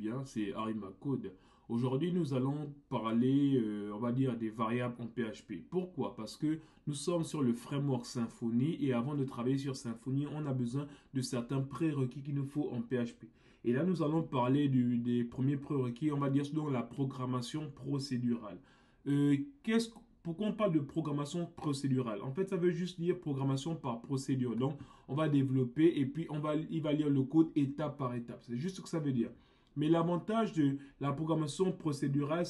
bien, c'est Arima Code. Aujourd'hui, nous allons parler, on va dire, des variables en PHP. Pourquoi? Parce que nous sommes sur le framework Symfony et avant de travailler sur Symfony, on a besoin de certains prérequis qu'il nous faut en PHP. Et là, nous allons parler des premiers prérequis, on va dire, dans la programmation procédurale. Qu'est-ce Pourquoi on parle de programmation procédurale? En fait, ça veut juste dire programmation par procédure. Donc, on va développer et puis il va lire le code étape par étape. C'est juste ce que ça veut dire. Mais l'avantage de la programmation procédurale,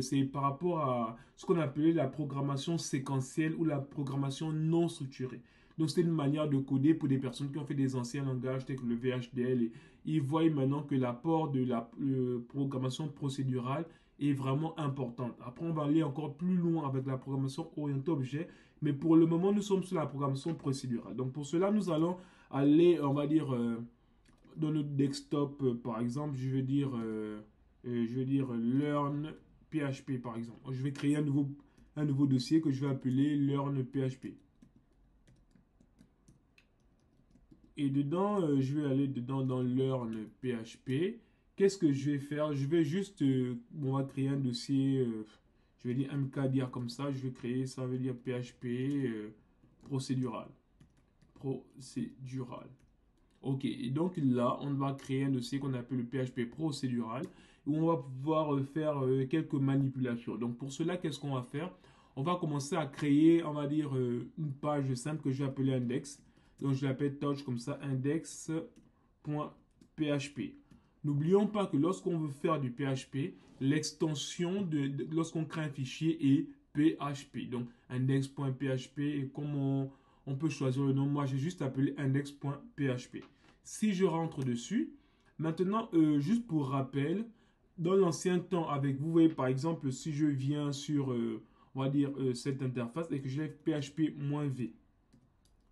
c'est par rapport à ce qu'on appelait la programmation séquentielle ou la programmation non structurée. Donc, c'est une manière de coder pour des personnes qui ont fait des anciens langages tels que le VHDL. Et ils voient maintenant que l'apport de la programmation procédurale est vraiment importante. Après, on va aller encore plus loin avec la programmation orientée objet. Mais pour le moment, nous sommes sur la programmation procédurale. Donc, pour cela, nous allons aller, on va dire, dans le desktop, par exemple, je vais dire learn PHP, par exemple. Je vais créer un nouveau dossier que je vais appeler learn PHP. Et dedans, je vais aller dedans dans learn PHP. Qu'est-ce que je vais faire? Je vais juste, on va créer un dossier, je vais dire mkdir comme ça. Je vais créer, ça veut dire PHP procédural. Procédural. Ok, et donc là, on va créer un dossier qu'on appelle le PHP procédural où on va pouvoir faire quelques manipulations. Donc pour cela, qu'est-ce qu'on va faire? On va commencer à créer, on va dire, une page simple que je vais appeler index. Donc je l'appelle touch comme ça, index.php. N'oublions pas que lorsqu'on veut faire du PHP, l'extension lorsqu'on crée un fichier est PHP. Donc index.php et comment on peut choisir le nom. Moi, j'ai juste appelé index.php. Si je rentre dessus, maintenant, juste pour rappel, dans l'ancien temps avec vous, voyez par exemple, si je viens sur, on va dire, cette interface et que je lève PHP-V,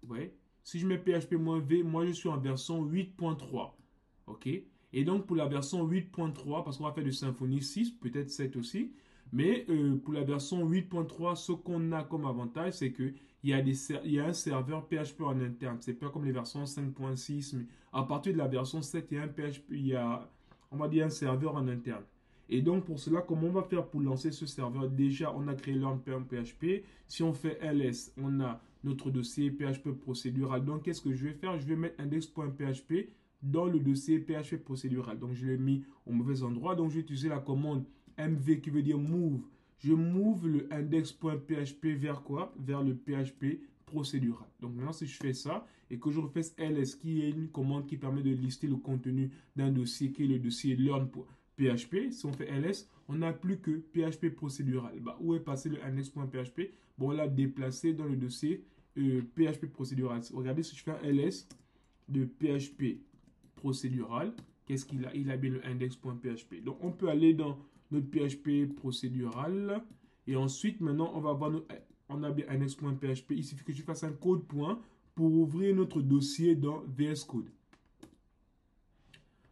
vous voyez, si je mets PHP-V, moi je suis en version 8.3. OK? Et donc pour la version 8.3, parce qu'on va faire du Symfony 6, peut-être 7 aussi, mais pour la version 8.3, ce qu'on a comme avantage, c'est qu'il y il y a un serveur PHP en interne. C'est pas comme les versions 5.6, mais à partir de la version 7, il y a un PHP, il y a, on va dire, un serveur en interne. Et donc, pour cela, comment on va faire pour lancer ce serveur? Déjà, on a créé learn.php. Si on fait ls, on a notre dossier PHP procédural. Donc, qu'est-ce que je vais faire? Je vais mettre index.php dans le dossier PHP procédural. Donc, je l'ai mis au mauvais endroit. Donc, je vais utiliser la commande mv qui veut dire move. Je move le index.php vers quoi? Vers le PHP procédural. Donc, maintenant, si je fais ça et que je refais ls, qui est une commande qui permet de lister le contenu d'un dossier qui est le dossier learn.php, si on fait ls, on n'a plus que PHP procédural. Bah, où est passé le index.php? Bon, on l'a déplacé dans le dossier PHP procédural. Regardez si je fais un ls de PHP procédural, qu'est-ce qu'il a? Il a bien le index.php. Donc, on peut aller dans notre PHP procédural et ensuite, maintenant, on va avoir on a bien index.php. Il suffit que je fasse un code point pour ouvrir notre dossier dans VS Code.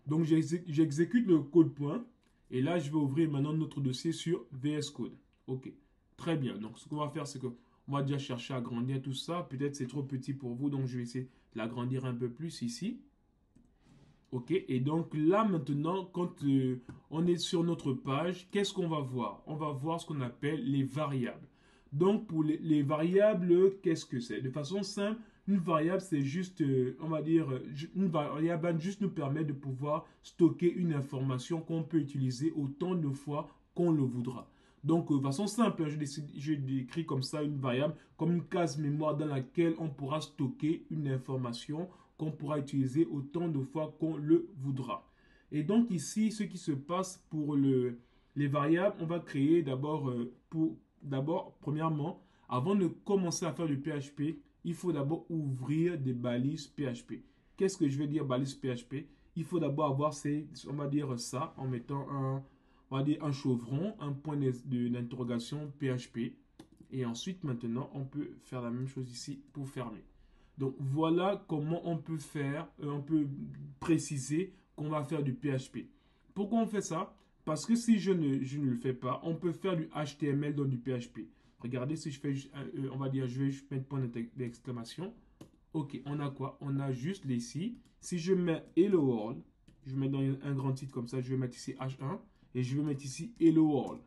Donc, j'exécute le code point et là, je vais ouvrir maintenant notre dossier sur VS Code. OK. Très bien. Donc, ce qu'on va faire, c'est que on va déjà chercher à agrandir tout ça. Peut-être c'est trop petit pour vous, donc je vais essayer de l'agrandir un peu plus ici. OK. Et donc là, maintenant, quand on est sur notre page, qu'est-ce qu'on va voir? On va voir ce qu'on appelle les variables. Donc, pour les variables, qu'est-ce que c'est? De façon simple, une variable, c'est juste, on va dire, une variable va juste nous permet de pouvoir stocker une information qu'on peut utiliser autant de fois qu'on le voudra. Donc, de façon simple, je décris comme ça une variable, comme une case mémoire dans laquelle on pourra stocker une information qu'on pourra utiliser autant de fois qu'on le voudra. Et donc, ici, ce qui se passe pour les variables, on va créer d'abord, premièrement, avant de commencer à faire du PHP, il faut d'abord ouvrir des balises PHP. Qu'est-ce que je veux dire balises PHP? Il faut d'abord avoir on va dire ça en mettant on va dire un chevron, un point d'interrogation PHP. Et ensuite, maintenant, on peut faire la même chose ici pour fermer. Donc, voilà comment on peut faire, on peut préciser qu'on va faire du PHP. Pourquoi on fait ça? Parce que si je ne le fais pas, on peut faire du HTML dans du PHP. Regardez si je fais, on va dire, je vais mettre point d'exclamation. Ok, on a quoi? On a juste ici. Si je mets Hello World, Je vais mettre dans un grand titre comme ça. Je vais mettre ici H1 et je vais mettre ici Hello World.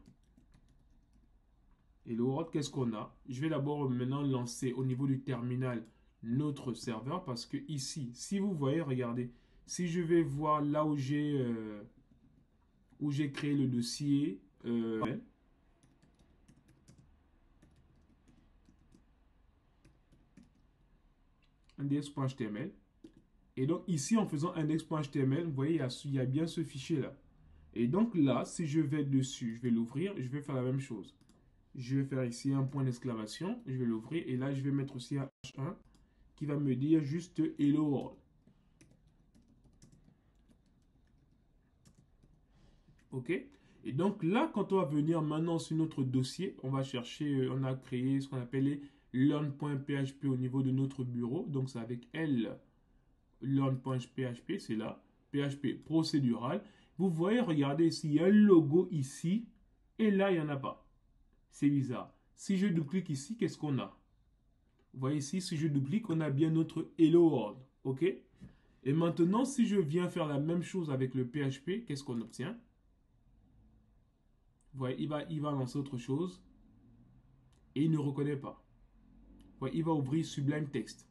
Hello World, qu'est-ce qu'on a? Je vais d'abord maintenant lancer au niveau du terminal notre serveur parce que ici, si vous voyez, regardez, si je vais voir là où j'ai créé le dossier index.html. Et donc ici, en faisant index.html, vous voyez, il y a bien ce fichier-là. Et donc là, si je vais dessus, je vais l'ouvrir, je vais faire la même chose. Je vais faire ici un point d'exclamation, je vais l'ouvrir et là, je vais mettre aussi un H1 qui va me dire juste Hello World. OK? Et donc là, quand on va venir maintenant sur notre dossier, on va chercher, on a créé ce qu'on appelle les learn.php au niveau de notre bureau. Donc c'est avec L, learn.php, c'est là, PHP procédural. Vous voyez, regardez ici, il y a un logo ici, et là, il n'y en a pas. C'est bizarre. Si je double-clique ici, qu'est-ce qu'on a? Vous voyez ici, si je double-clique, on a bien notre Hello World. OK? Et maintenant, si je viens faire la même chose avec le PHP, qu'est-ce qu'on obtient? Vous voyez, il va lancer autre chose et il ne reconnaît pas. Vous voyez, il va ouvrir Sublime Text.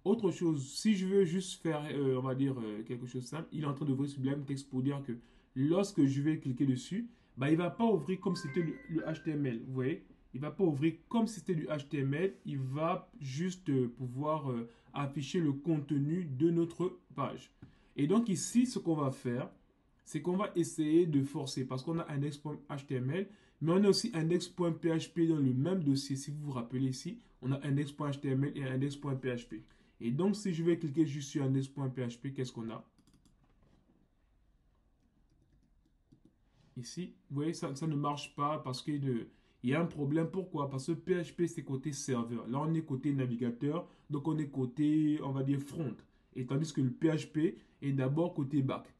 Autre chose, si je veux juste faire, on va dire, quelque chose de simple, il est en train d'ouvrir Sublime Text pour dire que lorsque je vais cliquer dessus, bah, il ne va pas ouvrir comme c'était le HTML. Vous voyez, il ne va pas ouvrir comme si c'était du HTML. Il va juste pouvoir afficher le contenu de notre page. Et donc ici, ce qu'on va faire, c'est qu'on va essayer de forcer parce qu'on a index.html, mais on a aussi index.php dans le même dossier. Si vous vous rappelez ici, on a index.html et index.php. Et donc, si je vais cliquer juste sur index.php, qu'est-ce qu'on a? Ici, vous voyez, ça ne marche pas parce qu'il y a un problème. Pourquoi? Parce que PHP, c'est côté serveur. Là, on est côté navigateur, donc on est côté, on va dire, front. Et tandis que le PHP est d'abord côté back.